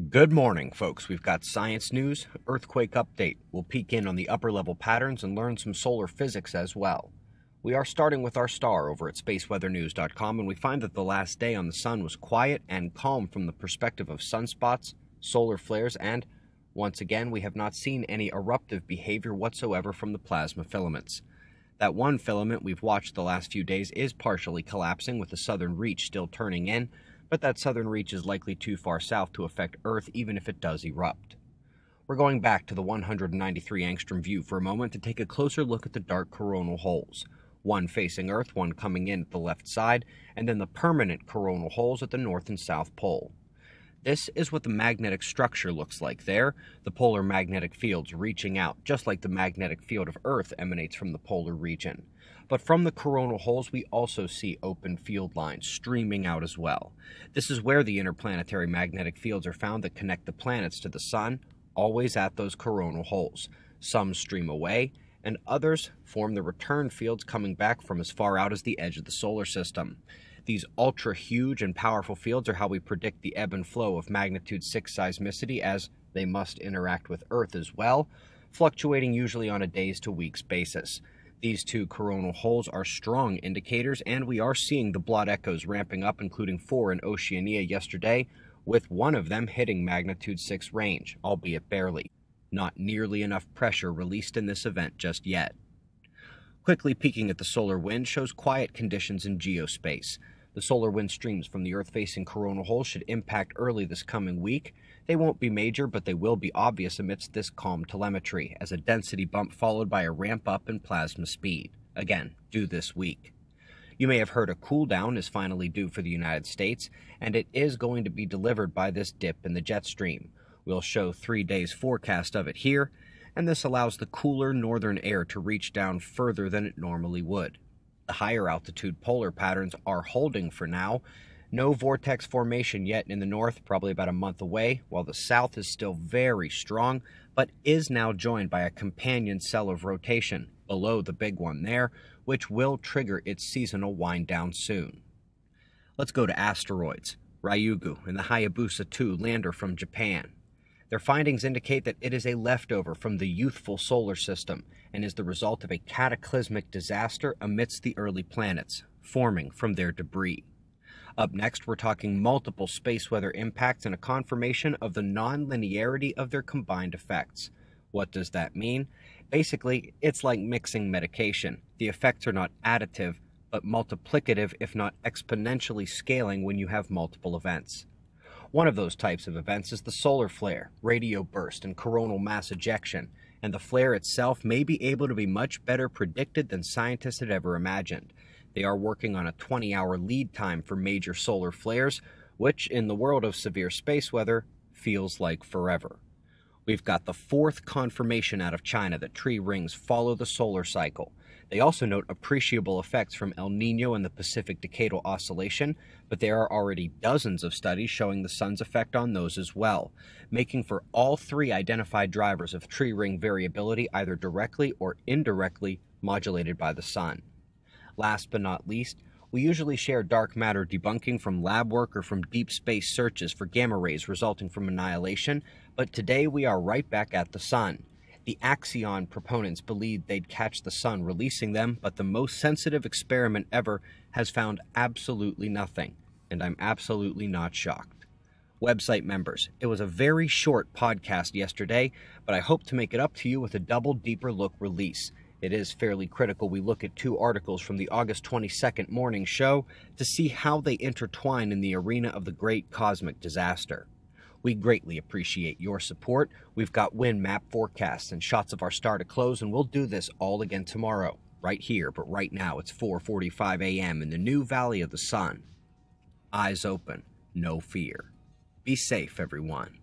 Good morning, folks. We've got science news, earthquake update. We'll peek in on the upper level patterns and learn some solar physics as well. We are starting with our star over at spaceweathernews.com, and we find that the last day on the sun was quiet and calm from the perspective of sunspots, solar flares, and, once again, we have not seen any eruptive behavior whatsoever from the plasma filaments. That one filament we've watched the last few days is partially collapsing, with the southern reach still turning in, but that southern reach is likely too far south to affect Earth even if it does erupt. We're going back to the 193 angstrom view for a moment to take a closer look at the dark coronal holes, one facing Earth, one coming in at the left side, and then the permanent coronal holes at the north and south pole. This is what the magnetic structure looks like there, the polar magnetic fields reaching out, just like the magnetic field of Earth emanates from the polar region. But from the coronal holes, we also see open field lines streaming out as well. This is where the interplanetary magnetic fields are found that connect the planets to the sun, always at those coronal holes. Some stream away, and others form the return fields coming back from as far out as the edge of the solar system. These ultra-huge and powerful fields are how we predict the ebb and flow of magnitude 6 seismicity, as they must interact with Earth as well, fluctuating usually on a days to weeks basis. These two coronal holes are strong indicators, and we are seeing the blot echoes ramping up, including 4 in Oceania yesterday, with one of them hitting magnitude 6 range, albeit barely. Not nearly enough pressure released in this event just yet. Quickly peeking at the solar wind shows quiet conditions in geospace. The solar wind streams from the Earth-facing coronal holes should impact early this coming week. They won't be major, but they will be obvious amidst this calm telemetry, as a density bump followed by a ramp up in plasma speed. Again, due this week. You may have heard a cool down is finally due for the United States, and it is going to be delivered by this dip in the jet stream. We'll show 3 days forecast of it here, and this allows the cooler northern air to reach down further than it normally would. The higher altitude polar patterns are holding for now. No vortex formation yet in the north, probably about a month away, while the south is still very strong, but is now joined by a companion cell of rotation below the big one there, which will trigger its seasonal wind down soon. Let's go to asteroids. Ryugu and the Hayabusa 2 lander from Japan. Their findings indicate that it is a leftover from the youthful solar system and is the result of a cataclysmic disaster amidst the early planets, forming from their debris. Up next, we're talking multiple space weather impacts and a confirmation of the non-linearity of their combined effects. What does that mean? Basically, it's like mixing medication. The effects are not additive, but multiplicative, if not exponentially scaling when you have multiple events. One of those types of events is the solar flare, radio burst, and coronal mass ejection, and the flare itself may be able to be much better predicted than scientists had ever imagined. They are working on a 20-hour lead time for major solar flares, which, in the world of severe space weather, feels like forever. We've got the 4th confirmation out of China that tree rings follow the solar cycle. They also note appreciable effects from El Niño and the Pacific Decadal Oscillation, but there are already dozens of studies showing the sun's effect on those as well, making for all 3 identified drivers of tree ring variability either directly or indirectly modulated by the sun. Last but not least, we usually share dark matter debunking from lab work or from deep space searches for gamma rays resulting from annihilation, but today we are right back at the sun. The Axion proponents believed they'd catch the sun releasing them, but the most sensitive experiment ever has found absolutely nothing, and I'm absolutely not shocked. Website members, it was a very short podcast yesterday, but I hope to make it up to you with a double deeper look release. It is fairly critical we look at 2 articles from the August 22nd morning show to see how they intertwine in the arena of the great cosmic disaster. We greatly appreciate your support. We've got wind map forecasts and shots of our star to close, and we'll do this all again tomorrow, right here, but right now it's 4:45 a.m. in the new Valley of the Sun. Eyes open, no fear. Be safe, everyone.